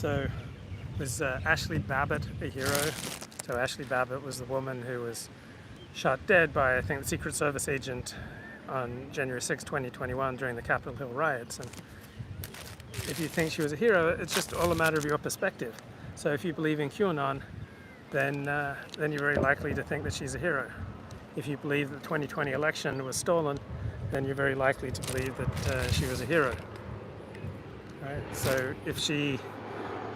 So was Ashley Babbitt a hero? So Ashley Babbitt was the woman who was shot dead by, I think, the Secret Service agent on January 6, 2021 during the Capitol Hill riots. And if you think she was a hero, it's just all a matter of your perspective. So if you believe in QAnon, then you're very likely to think that she's a hero. If you believe that the 2020 election was stolen, then you're very likely to believe that she was a hero. Right? So if she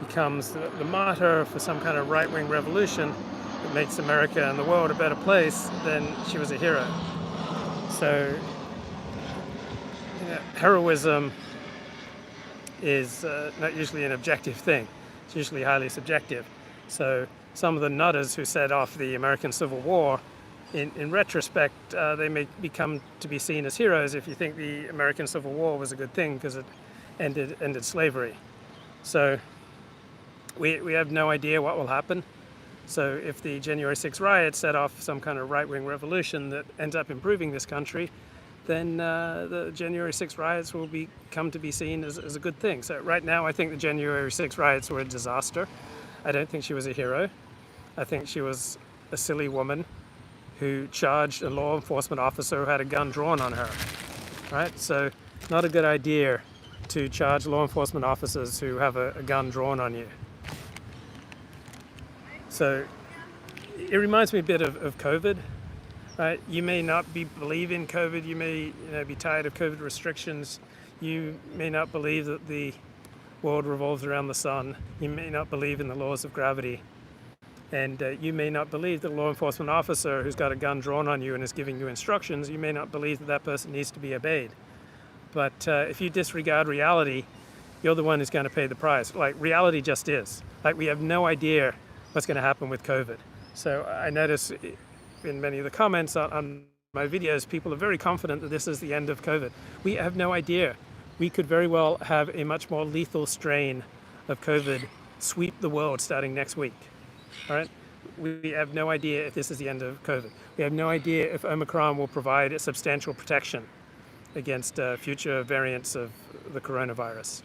becomes the martyr for some kind of right-wing revolution that makes America and the world a better place, then she was a hero. So heroism is not usually an objective thing. It's usually highly subjective. So some of the nutters who set off the American Civil War, in retrospect, they may become to be seen as heroes if you think the American Civil War was a good thing because it ended slavery. So we have no idea what will happen. So if the January 6 riots set off some kind of right-wing revolution that ends up improving this country, then the January 6 riots will come to be seen as a good thing. So right now I think the January 6 riots were a disaster. I don't think she was a hero. I think she was a silly woman who charged a law enforcement officer who had a gun drawn on her. Right? So not a good idea to charge law enforcement officers who have a gun drawn on you. So it reminds me a bit of COVID. Right? You may not believe in COVID. You may be tired of COVID restrictions. You may not believe that the world revolves around the sun. You may not believe in the laws of gravity. And you may not believe that a law enforcement officer who's got a gun drawn on you and is giving you instructions, you may not believe that that person needs to be obeyed. But if you disregard reality, you're the one who's going to pay the price. Like, reality just is. Like, we have no idea what's going to happen with COVID. So I notice in many of the comments on my videos, people are very confident that this is the end of COVID. We have no idea. We could very well have a much more lethal strain of COVID sweep the world starting next week. All right? We have no idea if this is the end of COVID. We have no idea if Omicron will provide a substantial protection against future variants of the coronavirus.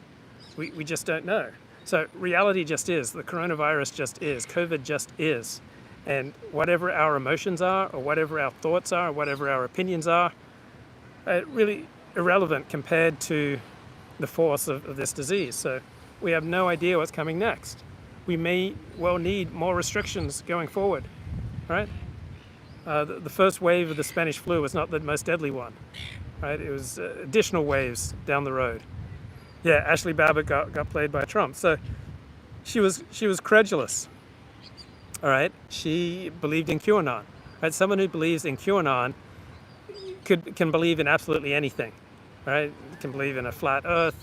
We just don't know. So reality just is. The coronavirus just is. COVID just is. And whatever our emotions are, or whatever our thoughts are, or whatever our opinions are really irrelevant compared to the force of this disease. So we have no idea what's coming next. We may well need more restrictions going forward, right? The first wave of the Spanish flu was not the most deadly one, right? It was additional waves down the road. Yeah, Ashley Babbitt got played by Trump. So she was credulous, all right? She believed in QAnon, right? Someone who believes in QAnon can believe in absolutely anything, right? Can believe in a flat earth,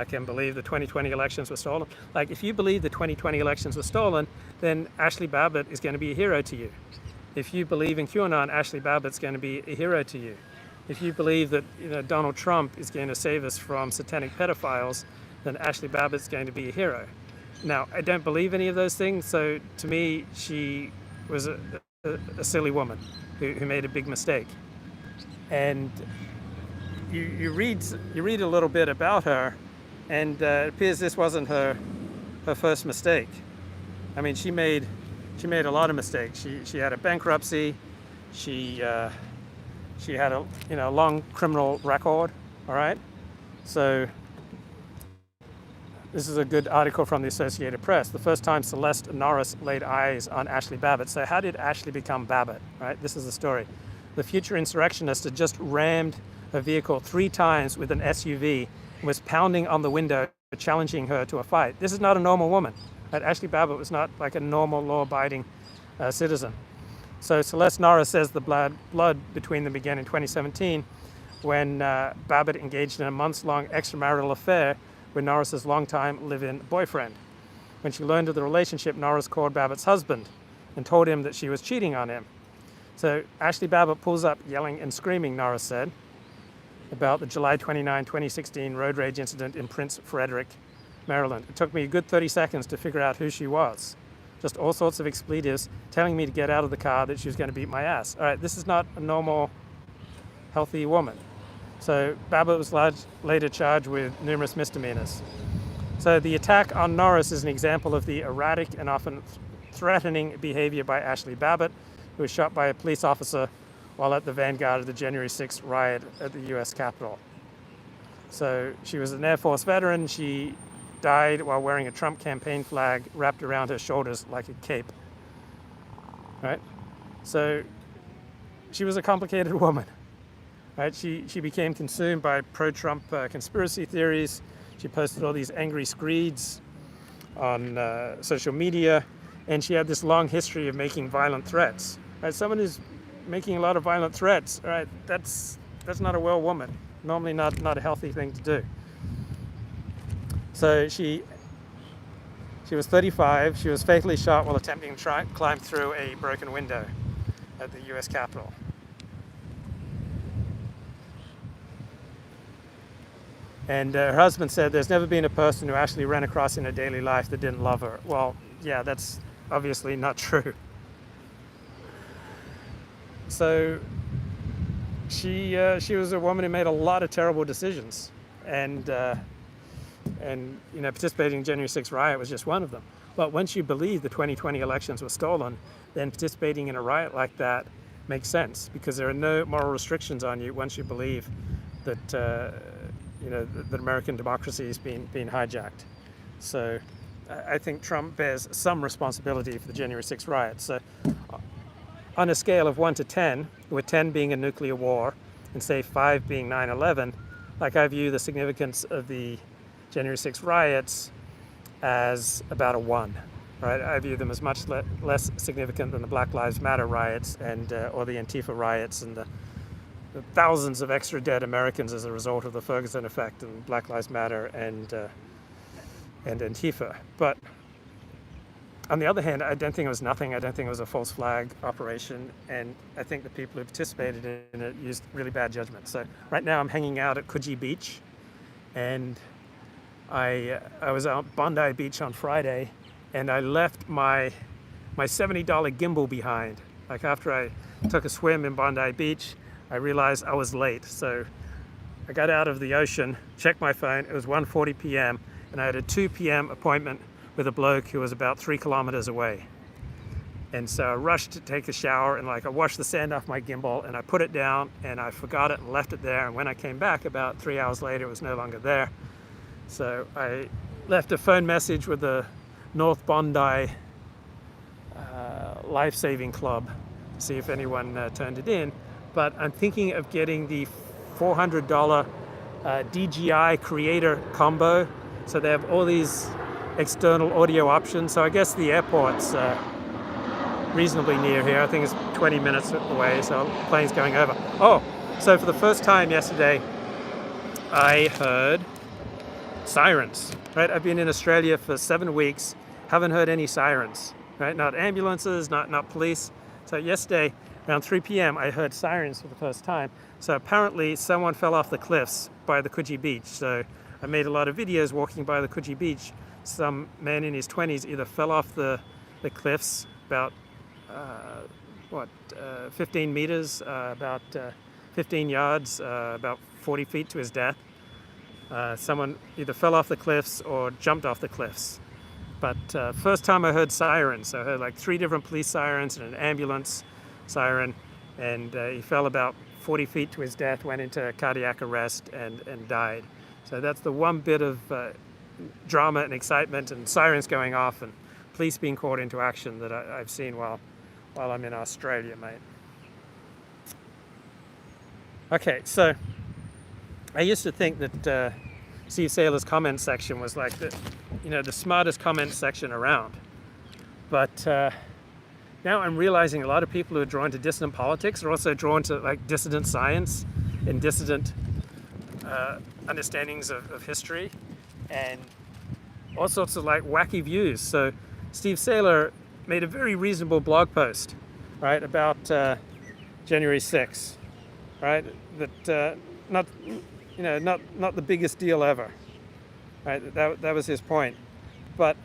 can believe the 2020 elections were stolen. Like, if you believe the 2020 elections were stolen, then Ashley Babbitt is going to be a hero to you. If you believe in QAnon, Ashley Babbitt's going to be a hero to you. If you believe that Donald Trump is going to save us from satanic pedophiles, then Ashley Babbitt's going to be a hero. Now, I don't believe any of those things, so to me, she was a silly woman who made a big mistake. And you read a little bit about her, and it appears this wasn't her first mistake. I mean, she made a lot of mistakes. She had a bankruptcy. She had a long criminal record. All right, so this is a good article from the Associated Press. The first time Celeste Norris laid eyes on Ashley Babbitt. So how did Ashley become Babbitt? Right, this is the story. The future insurrectionist had just rammed a vehicle 3 times with an SUV and was pounding on the window, challenging her to a fight. This is not a normal woman. Right? Ashley Babbitt was not like a normal, law-abiding citizen. So Celeste Norris says the blood between them began in 2017 when Babbitt engaged in a months-long extramarital affair with Norris's longtime live-in boyfriend. When she learned of the relationship, Norris called Babbitt's husband and told him that she was cheating on him. So Ashley Babbitt pulls up yelling and screaming, Norris said, about the July 29, 2016 road rage incident in Prince Frederick, Maryland. It took me a good 30 seconds to figure out who she was. Just all sorts of expletives, telling me to get out of the car, that she was going to beat my ass. All right, this is not a normal, healthy woman. So Babbitt was later charged with numerous misdemeanors. So the attack on Norris is an example of the erratic and often threatening behavior by Ashley Babbitt, who was shot by a police officer while at the vanguard of the January 6th riot at the US Capitol. So she was an Air Force veteran. She died while wearing a Trump campaign flag wrapped around her shoulders like a cape. Right? So she was a complicated woman. Right? She became consumed by pro-Trump conspiracy theories. She posted all these angry screeds on social media, and she had this long history of making violent threats. Right? Someone who's making a lot of violent threats, right? That's not a well woman. Normally not a healthy thing to do. So she was 35. She was fatally shot while attempting to climb through a broken window at the US Capitol. And her husband said, "There's never been a person who Ashley ran across in her daily life that didn't love her." Well, yeah, that's obviously not true. So she was a woman who made a lot of terrible decisions, and participating in the January 6th riot was just one of them. But once you believe the 2020 elections were stolen, then participating in a riot like that makes sense, because there are no moral restrictions on you once you believe that that American democracy is being hijacked. So I think Trump bears some responsibility for the January 6th riots. So on a scale of 1 to 10, with 10 being a nuclear war and say 5 being 9/11, like I view the significance of the January 6th riots as about a 1. Right? I view them as much less significant than the Black Lives Matter riots and or the Antifa riots and the thousands of extra dead Americans as a result of the Ferguson effect and Black Lives Matter and Antifa. But on the other hand, I don't think it was nothing. I don't think it was a false flag operation, and I think the people who participated in it used really bad judgment. So right now I'm hanging out at Coogee Beach, and I was out Bondi Beach on Friday, and I left my $70 gimbal behind. Like after I took a swim in Bondi Beach, I realized I was late. So I got out of the ocean, checked my phone, it was 1:40 p.m., and I had a 2 p.m. appointment with a bloke who was about 3 kilometers away. And so I rushed to take a shower, and I washed the sand off my gimbal, and I put it down, and I forgot it and left it there. And when I came back about 3 hours later, it was no longer there. So I left a phone message with the North Bondi Life-Saving Club to see if anyone turned it in. But I'm thinking of getting the $400 DJI Creator combo. So they have all these external audio options. So I guess the airport's reasonably near here. I think it's 20 minutes away, so the plane's going over. Oh, so for the first time yesterday, I heard sirens, right? I've been in Australia for 7 weeks, haven't heard any sirens, right? Not ambulances, not police. So yesterday, around 3 p.m., I heard sirens for the first time. So apparently someone fell off the cliffs by the Coogee Beach. So I made a lot of videos walking by the Coogee Beach. Some man in his 20s either fell off the cliffs about 15 meters, about 15 yards, about 40 feet to his death. Someone either fell off the cliffs or jumped off the cliffs. But first time I heard sirens. So I heard like 3 different police sirens and an ambulance siren, and he fell about 40 feet to his death, went into cardiac arrest and died. So that's the one bit of drama and excitement and sirens going off and police being called into action that I've seen while I'm in Australia, mate. Okay, so I used to think that Steve Sailer's comment section was like the smartest comment section around. But now I'm realizing a lot of people who are drawn to dissident politics are also drawn to like dissident science and dissident understandings of history and all sorts of like wacky views. So Steve Sailer made a very reasonable blog post, right, about January 6th, right? That not the biggest deal ever, right? That was his point. But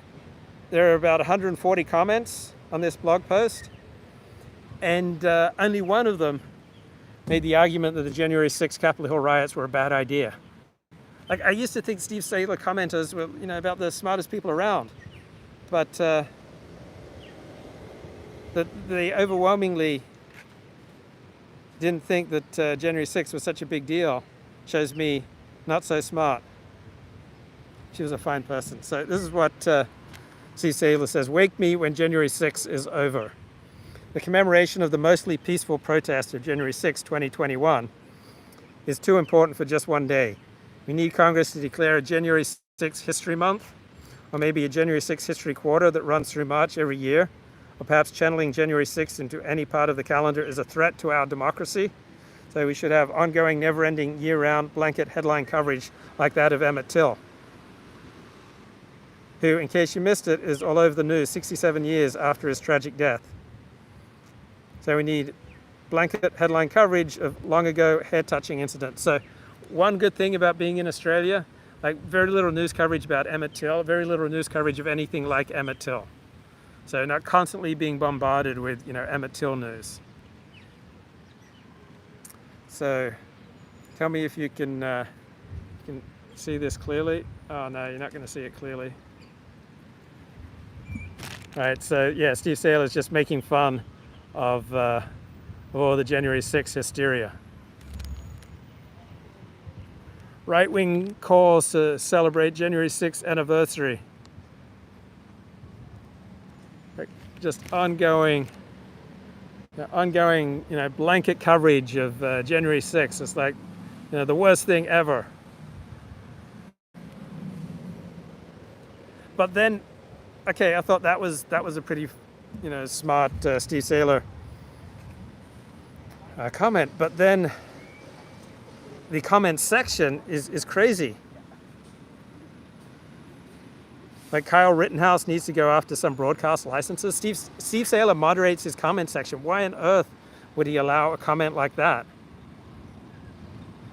there are about 140 comments on this blog post, and only one of them made the argument that the January 6th Capitol Hill riots were a bad idea. Like, I used to think Steve Sailer commenters were, about the smartest people around, but they overwhelmingly didn't think that January 6th was such a big deal. Shows me not so smart. She was a fine person. So this is what Steve Sailer says: "Wake me when January 6th is over. The commemoration of the mostly peaceful protest of January 6, 2021 is too important for just one day. We need Congress to declare a January 6th History Month, or maybe a January 6th History Quarter that runs through March every year, or perhaps channeling January 6th into any part of the calendar is a threat to our democracy. So we should have ongoing, never-ending, year-round blanket headline coverage like that of Emmett Till, who, in case you missed it, is all over the news 67 years after his tragic death. So we need blanket headline coverage of long ago hair-touching incidents." So one good thing about being in Australia, like very little news coverage about Emmett Till, very little news coverage of anything like Emmett Till. So not constantly being bombarded with, Emmett Till news. So tell me if you can see this clearly. Oh no, you're not going to see it clearly. All right, so yeah, Steve Sailer is just making fun of all the January 6th hysteria. Right-wing calls to celebrate January 6th anniversary. Just ongoing, blanket coverage of January 6th. It's like, the worst thing ever. But then, okay, I thought that was a pretty, smart Steve Sailer comment. But then the comment section is crazy. Like, Kyle Rittenhouse needs to go after some broadcast licenses. Steve Sailer moderates his comment section. Why on earth would he allow a comment like that?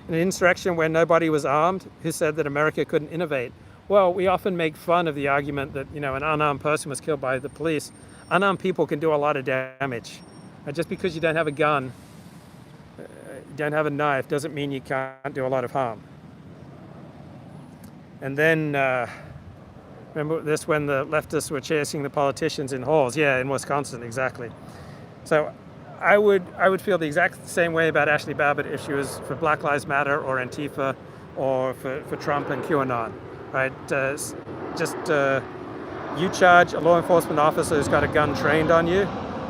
An insurrection where nobody was armed, who said that America couldn't innovate? Well, we often make fun of the argument that, an unarmed person was killed by the police. Unarmed people can do a lot of damage. Just because you don't have a gun, you don't have a knife, doesn't mean you can't do a lot of harm. And then, remember this, when the leftists were chasing the politicians in halls? Yeah, in Wisconsin, exactly. So I would feel the exact same way about Ashley Babbitt if she was for Black Lives Matter or Antifa or for Trump and QAnon, right? You charge a law enforcement officer who's got a gun trained on you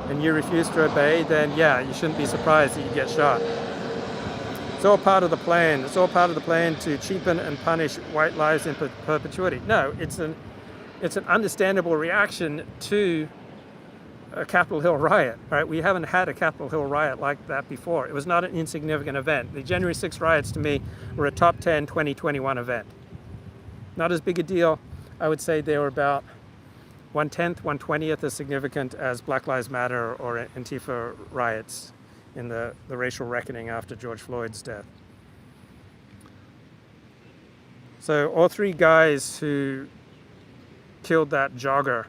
and you refuse to obey, then yeah, you shouldn't be surprised that you get shot. It's all part of the plan. It's all part of the plan to cheapen and punish white lives in perpetuity. No, it's an understandable reaction to a Capitol Hill riot, right? We haven't had a Capitol Hill riot like that before. It was not an insignificant event. The January 6th riots, to me, were a top 10 2021 event. Not as big a deal. I would say they were about 1/10, 1/20th as significant as Black Lives Matter or Antifa riots in the racial reckoning after George Floyd's death. So all three guys who killed that jogger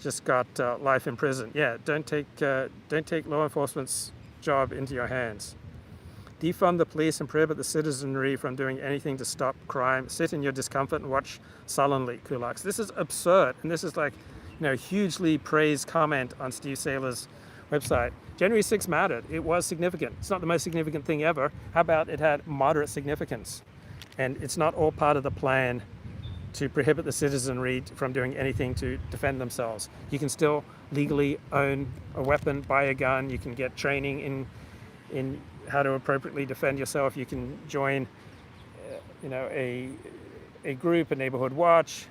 just got life in prison. Yeah, don't take law enforcement's job into your hands. Defund the police and prohibit the citizenry from doing anything to stop crime. Sit in your discomfort and watch sullenly, kulaks. This is absurd, and this is like, hugely praised comment on Steve Sailer's website. January 6th mattered. It was significant. It's not the most significant thing ever. How about it had moderate significance? And it's not all part of the plan to prohibit the citizenry from doing anything to defend themselves. You can still legally own a weapon, buy a gun. You can get training in how to appropriately defend yourself. You can join, a group, a neighborhood watch.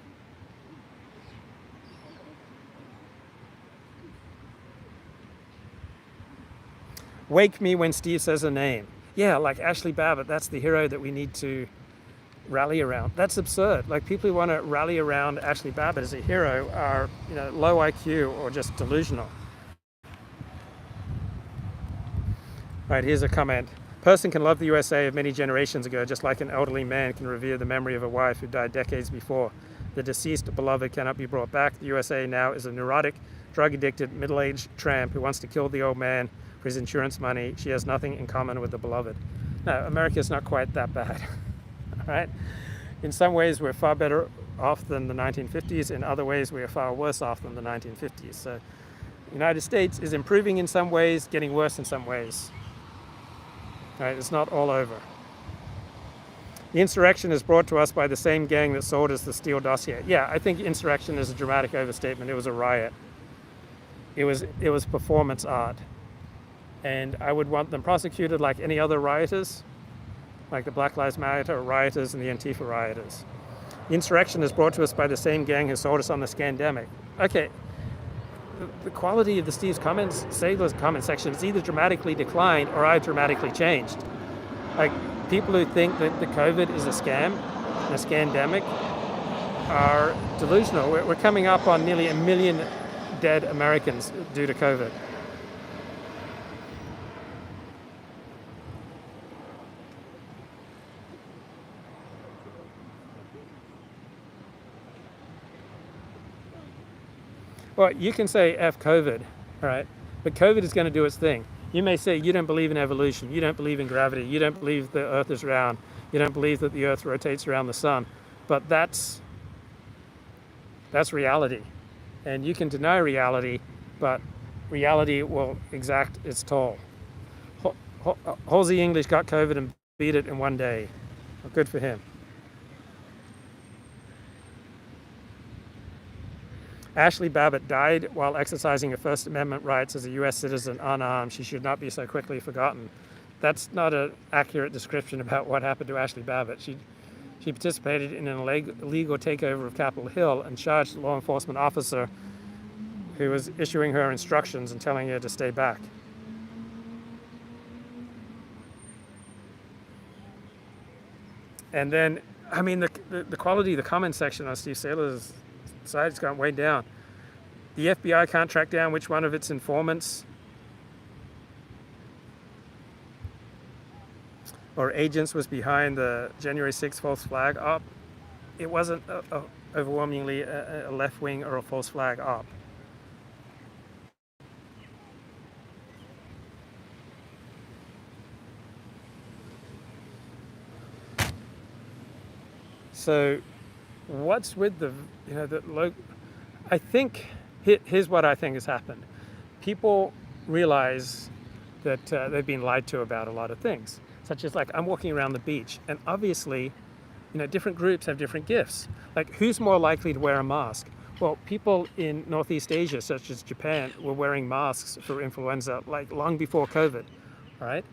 Wake me when Steve says a name. Yeah, like Ashley Babbitt, that's the hero that we need to rally around. That's absurd. Like, people who want to rally around Ashley Babbitt as a hero are, low IQ or just delusional. Right, here's a comment. Person can love the USA of many generations ago, just like an elderly man can revere the memory of a wife who died decades before. The deceased beloved cannot be brought back. The USA now is a neurotic, drug-addicted, middle-aged tramp who wants to kill the old man for his insurance money. She has nothing in common with the beloved. No, America's not quite that bad. Right? In some ways, we're far better off than the 1950s. In other ways, we are far worse off than the 1950s. So the United States is improving in some ways, getting worse in some ways. Right? It's not all over. The insurrection is brought to us by the same gang that sold us the Steele dossier. Yeah, I think insurrection is a dramatic overstatement. It was a riot. It was performance art. And I would want them prosecuted like any other rioters, like the Black Lives Matter rioters and the Antifa rioters. The insurrection is brought to us by the same gang who sold us on the scandemic. Okay, the quality of the Saylor's comment section has either dramatically declined or I've dramatically changed. Like, people who think that the COVID is a scam, a scandemic, are delusional. We're coming up on nearly 1 million dead Americans due to COVID. Well, you can say F COVID, all right? But COVID is going to do its thing. You may say you don't believe in evolution, you don't believe in gravity, you don't believe the Earth is round, you don't believe that the Earth rotates around the sun, but that's reality. And you can deny reality, but reality will exact its toll. Halsey English got COVID and beat it in one day. Well, good for him. Ashley Babbitt died while exercising her First Amendment rights as a U.S. citizen unarmed. She should not be so quickly forgotten. That's not an accurate description about what happened to Ashley Babbitt. She participated in an illegal takeover of Capitol Hill and charged a law enforcement officer who was issuing her instructions and telling her to stay back. And then, I mean, the quality of the comment section on Steve Saylor's side has gone way down. The FBI can't track down which one of its informants or agents was behind the January 6th false flag op. It wasn't overwhelmingly a left wing or a false flag op. So what's with I think, here's what I think has happened. People realize that they've been lied to about a lot of things, such as, like, I'm walking around the beach and obviously, different groups have different gifts. Like, who's more likely to wear a mask? Well, people in Northeast Asia, such as Japan, were wearing masks for influenza, like, long before COVID, right?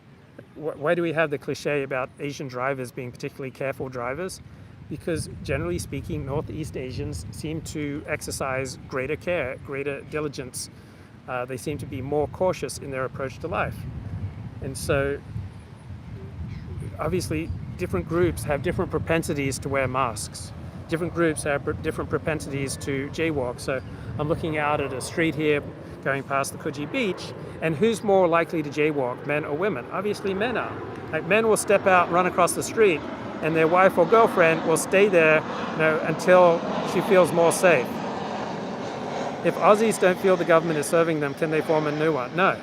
Why do we have the cliche about Asian drivers being particularly careful drivers? Because generally speaking, Northeast Asians seem to exercise greater care, greater diligence. They seem to be more cautious in their approach to life. And so, obviously, different groups have different propensities to wear masks. Different groups have different propensities to jaywalk. So I'm looking out at a street here, going past the Coogee Beach, and who's more likely to jaywalk, men or women? Obviously, men are. Like, men will step out and run across the street, and their wife or girlfriend will stay there, until she feels more safe. If Aussies don't feel the government is serving them, can they form a new one? No.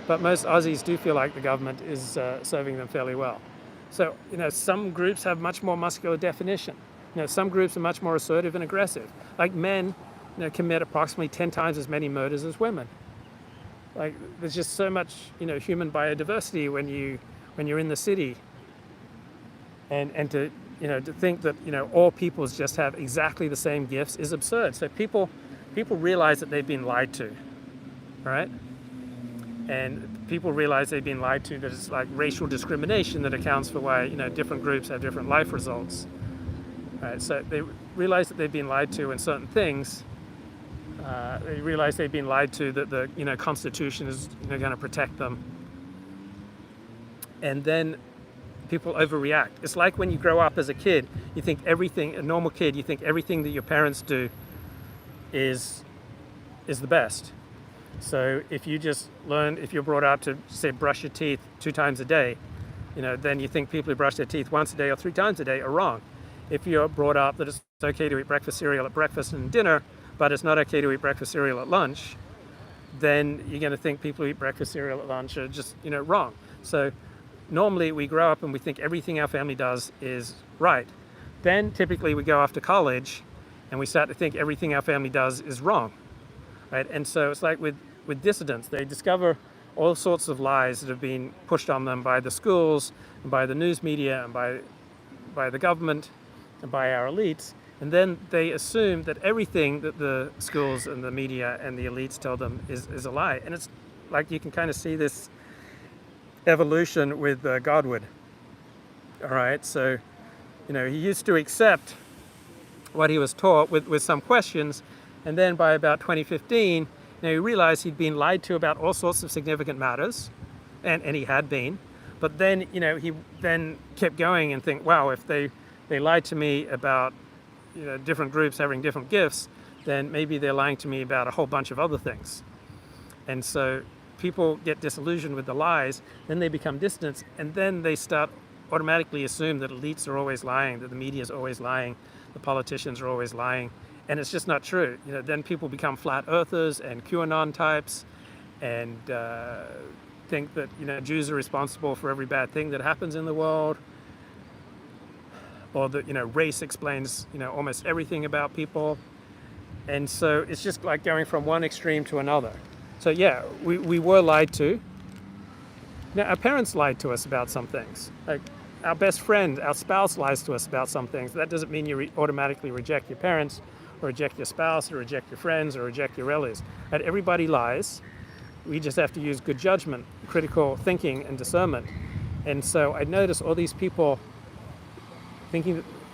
But most Aussies do feel like the government is serving them fairly well. So, some groups have much more muscular definition. Some groups are much more assertive and aggressive. Like, men, commit approximately 10 times as many murders as women. Like, there's just so much, human biodiversity when you're in the city. And to think that all peoples just have exactly the same gifts is absurd. So people realize that they've been lied to, right? And people realize they've been lied to, that it's like racial discrimination that accounts for why different groups have different life results. Right? So they realize that they've been lied to in certain things. They realize they've been lied to, that the Constitution is going to protect them. And then people overreact. It's like when you grow up as a kid, you think a normal kid, you think everything that your parents do is the best. So if you're brought up to, say, brush your teeth 2 times a day, then you think people who brush their teeth once a day or 3 times a day are wrong. If you're brought up that it's okay to eat breakfast cereal at breakfast and dinner, but it's not okay to eat breakfast cereal at lunch, then you're going to think people who eat breakfast cereal at lunch are just, wrong. So normally we grow up and we think everything our family does is right. Then typically we go off to college and we start to think everything our family does is wrong, right? And so it's like with dissidents, they discover all sorts of lies that have been pushed on them by the schools, and by the news media, and by the government, and by our elites. And then they assume that everything that the schools and the media and the elites tell them is a lie. And it's like you can kind of see this evolution with Godwin. All right, so he used to accept what he was taught with some questions, and then by about 2015, he realized he'd been lied to about all sorts of significant matters, and he had been. But then he then kept going and think, wow, if they lied to me about different groups having different gifts, then maybe they're lying to me about a whole bunch of other things. And so people get disillusioned with the lies, then they become dissidents, and then they start automatically assume that elites are always lying, that the media is always lying, the politicians are always lying, and it's just not true. Then people become flat earthers and QAnon types, and think that Jews are responsible for every bad thing that happens in the world, or that race explains almost everything about people. And so it's just like going from one extreme to another. So yeah, we were lied to. Now, our parents lied to us about some things. Like our best friend, our spouse lies to us about some things. That doesn't mean you automatically reject your parents, or reject your spouse, or reject your friends, or reject your relatives. Right? Everybody lies. We just have to use good judgment, critical thinking, and discernment. And so I noticed all these people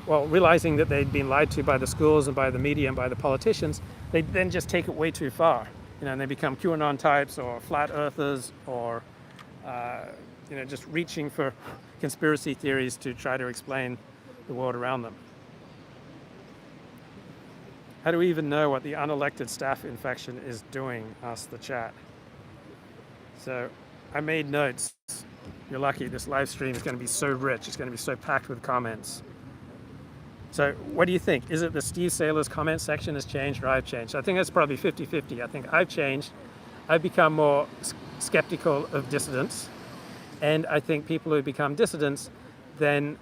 realizing that they'd been lied to by the schools and by the media and by the politicians, they then just take it way too far. And they become QAnon types or flat earthers, or just reaching for conspiracy theories to try to explain the world around them. How do we even know what the unelected staph infection is doing? Asked the chat. So I made notes. You're lucky, this live stream is going to be so rich. It's going to be so packed with comments. So what do you think? Is it the Steve Saylor's comment section has changed, or I've changed? I think that's probably 50-50. I think I've changed. I've become more skeptical of dissidents. And I think people who become dissidents then,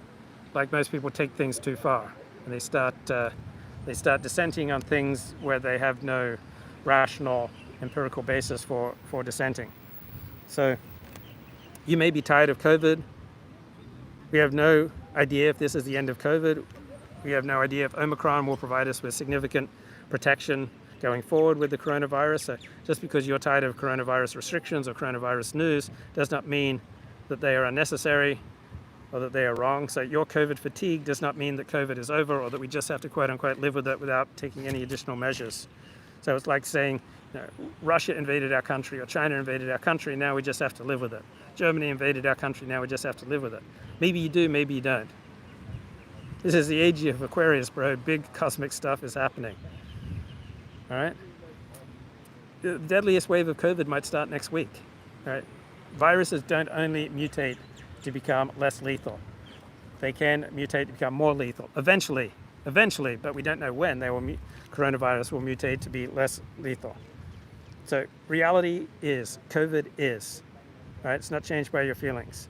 like most people, take things too far. And they start dissenting on things where they have no rational, empirical basis for dissenting. So you may be tired of COVID. We have no idea if this is the end of COVID. We have no idea if Omicron will provide us with significant protection going forward with the coronavirus. So just because you're tired of coronavirus restrictions or coronavirus news does not mean that they are unnecessary or that they are wrong. So your COVID fatigue does not mean that COVID is over, or that we just have to quote unquote live with it without taking any additional measures. So it's like saying Russia invaded our country, or China invaded our country, now we just have to live with it. Germany invaded our country, now we just have to live with it. Maybe you do, maybe you don't. This is the age of Aquarius, bro. Big cosmic stuff is happening. All right? The deadliest wave of COVID might start next week. All right? Viruses don't only mutate to become less lethal. They can mutate to become more lethal. Eventually, but we don't know when coronavirus will mutate to be less lethal. So reality is, COVID is. All right? It's not changed by your feelings.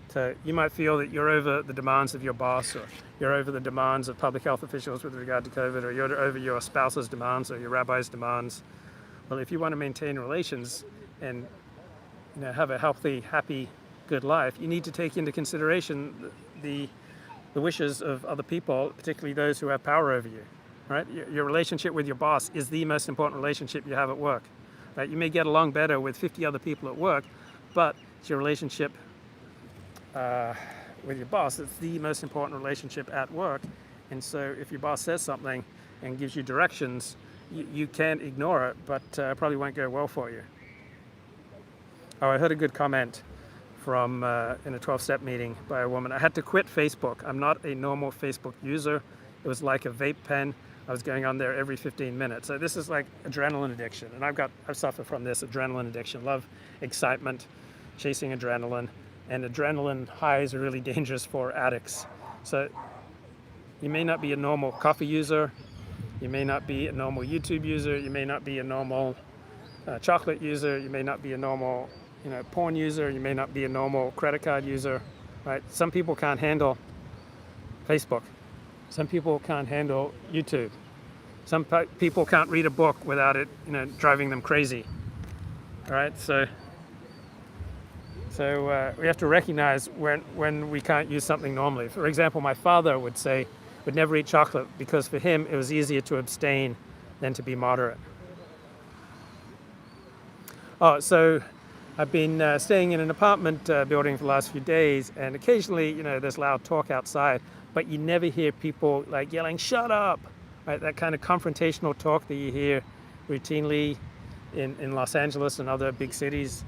So you might feel that you're over the demands of your boss, or you're over the demands of public health officials with regard to COVID, or you're over your spouse's demands or your rabbi's demands. Well, if you want to maintain relations and have a healthy, happy, good life, you need to take into consideration the wishes of other people, particularly those who have power over you. Right? Your relationship with your boss is the most important relationship you have at work. Right? You may get along better with 50 other people at work, but it's your relationship with your boss, it's the most important relationship at work. And so if your boss says something and gives you directions, you can't ignore it, but probably won't go well for you. Oh, I heard a good comment from in a 12-step meeting by a woman. I had to quit Facebook. I'm not a normal Facebook user. It was like a vape pen. I was going on there every 15 minutes. So this is like adrenaline addiction. And I've suffered from this adrenaline addiction. Love excitement, chasing adrenaline. And adrenaline highs are really dangerous for addicts. So you may not be a normal coffee user. You may not be a normal YouTube user. You may not be a normal chocolate user. You may not be a normal porn user. You may not be a normal credit card user. Right? Some people can't handle Facebook. Some people can't handle YouTube. Some people can't read a book without it, driving them crazy. All right, so we have to recognize when we can't use something normally. For example, my father would never eat chocolate because for him it was easier to abstain than to be moderate. Oh, so I've been staying in an apartment building for the last few days, and occasionally, there's loud talk outside, but you never hear people like yelling, "Shut up!" Right? That kind of confrontational talk that you hear routinely in Los Angeles and other big cities.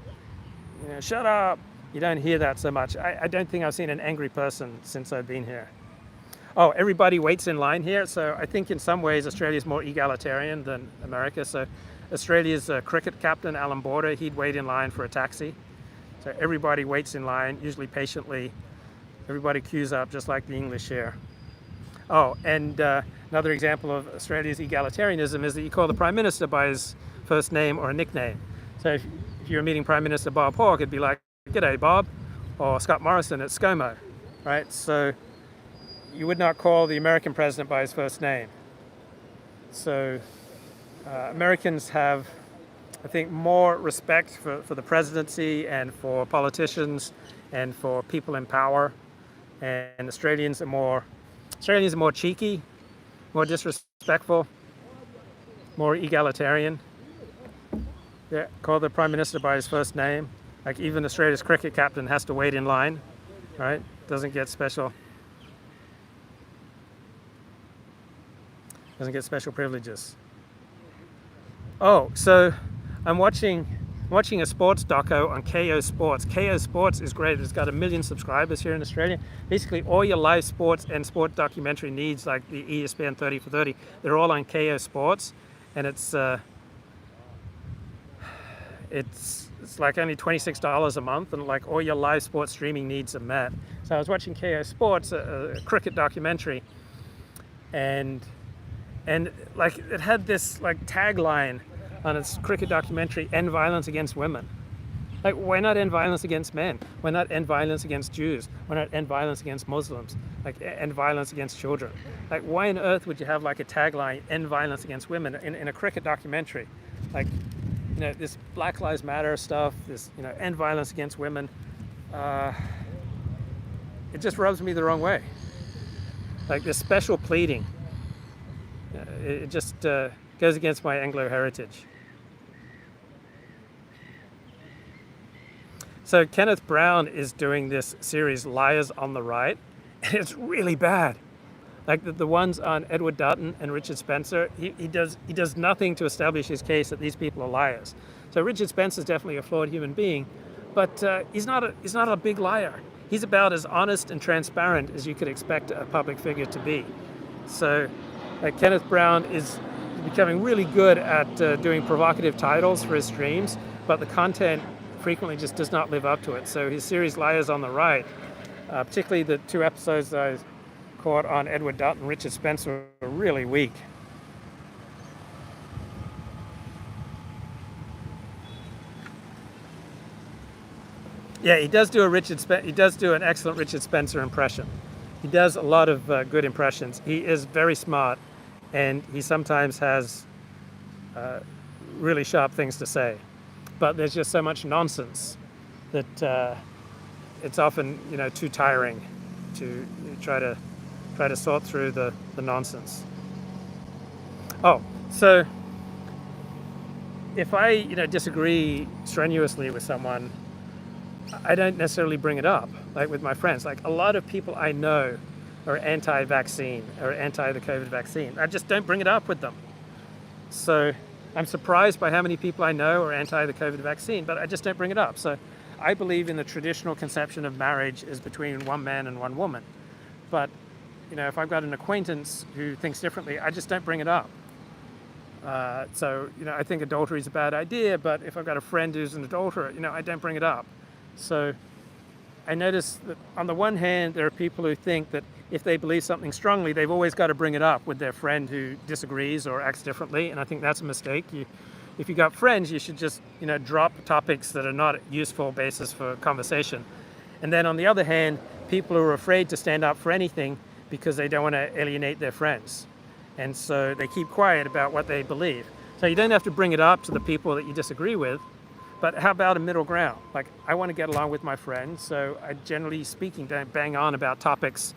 Shut up! You don't hear that so much. I don't think I've seen an angry person since I've been here. Oh, everybody waits in line here. So I think in some ways Australia's more egalitarian than America. So Australia's cricket captain, Alan Border, he'd wait in line for a taxi. So everybody waits in line, usually patiently. Everybody queues up just like the English here. Oh, and another example of Australia's egalitarianism is that you call the Prime Minister by his first name or a nickname. So if you're meeting Prime Minister Bob Hawke, it'd be like, "G'day, Bob," or Scott Morrison at ScoMo, right? So you would not call the American president by his first name. So Americans have, I think, more respect for the presidency and for politicians and for people in power. And Australians are more cheeky, more disrespectful, more egalitarian. Yeah, call the Prime Minister by his first name. Like even Australia's cricket captain has to wait in line, right? Doesn't get special privileges. Oh, so I'm watching a sports doco on Kayo Sports. Kayo Sports is great. It's got 1 million subscribers here in Australia. Basically, all your live sports and sport documentary needs, like the ESPN 30 for 30, they're all on Kayo Sports, and it's like only $26 a month, and like all your live sports streaming needs are met. So I was watching Kayo Sports, a cricket documentary, and like it had this like tagline on its cricket documentary: "End violence against women." Like, why not end violence against men? Why not end violence against Jews? Why not end violence against Muslims? Like, end violence against children? Like, why on earth would you have like a tagline, "End violence against women," in a cricket documentary? Like, this Black Lives Matter stuff, this, end violence against women, it just rubs me the wrong way. Like, this special pleading, it just goes against my Anglo heritage. So Kenneth Brown is doing this series, Liars on the Right, and it's really bad. Like the ones on Edward Dutton and Richard Spencer, he does nothing to establish his case that these people are liars. So Richard Spencer is definitely a flawed human being, but he's not a big liar. He's about as honest and transparent as you could expect a public figure to be. So Kenneth Brown is becoming really good at doing provocative titles for his streams, but the content frequently just does not live up to it. So his series Liars on the Right, particularly the 2 episodes that I caught on Edward Dutton and Richard Spencer, are really weak. Yeah, he does do an excellent Richard Spencer impression. He does a lot of good impressions. He is very smart, and he sometimes has really sharp things to say. But there's just so much nonsense that it's often, too tiring to try to sort through the nonsense. Oh, so if I, disagree strenuously with someone, I don't necessarily bring it up, like with my friends. Like a lot of people I know are anti-vaccine or anti the COVID vaccine. I just don't bring it up with them. So I'm surprised by how many people I know are anti the COVID vaccine, but I just don't bring it up. So I believe in the traditional conception of marriage is between one man and one woman. But, if I've got an acquaintance who thinks differently, I just don't bring it up. So I think adultery is a bad idea, but if I've got a friend who's an adulterer, I don't bring it up. So I notice that on the one hand, there are people who think that if they believe something strongly, they've always got to bring it up with their friend who disagrees or acts differently, and I think that's a mistake. If you've got friends, you should just drop topics that are not a useful basis for conversation. And then on the other hand, people who are afraid to stand up for anything because they don't want to alienate their friends. And so they keep quiet about what they believe. So you don't have to bring it up to the people that you disagree with, but how about a middle ground? Like, I want to get along with my friends, so I generally speaking don't bang on about topics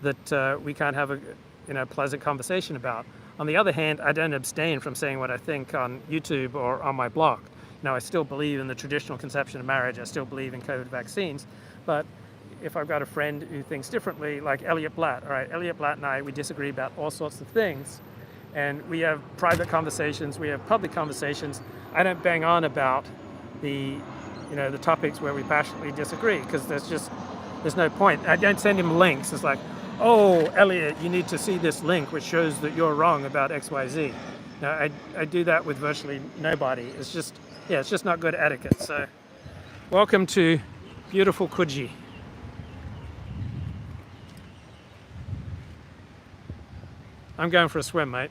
that we can't have a pleasant conversation about. On the other hand, I don't abstain from saying what I think on YouTube or on my blog. Now, I still believe in the traditional conception of marriage. I still believe in COVID vaccines. But if I've got a friend who thinks differently, like Elliot Blatt, all right, Elliot Blatt and I, we disagree about all sorts of things. And we have private conversations, we have public conversations. I don't bang on about the topics where we passionately disagree, because there's no point. I don't send him links. It's like, oh, Elliot, you need to see this link which shows that you're wrong about XYZ. Now, I do that with virtually nobody. It's just not good etiquette. So, welcome to beautiful Coogee. I'm going for a swim, mate.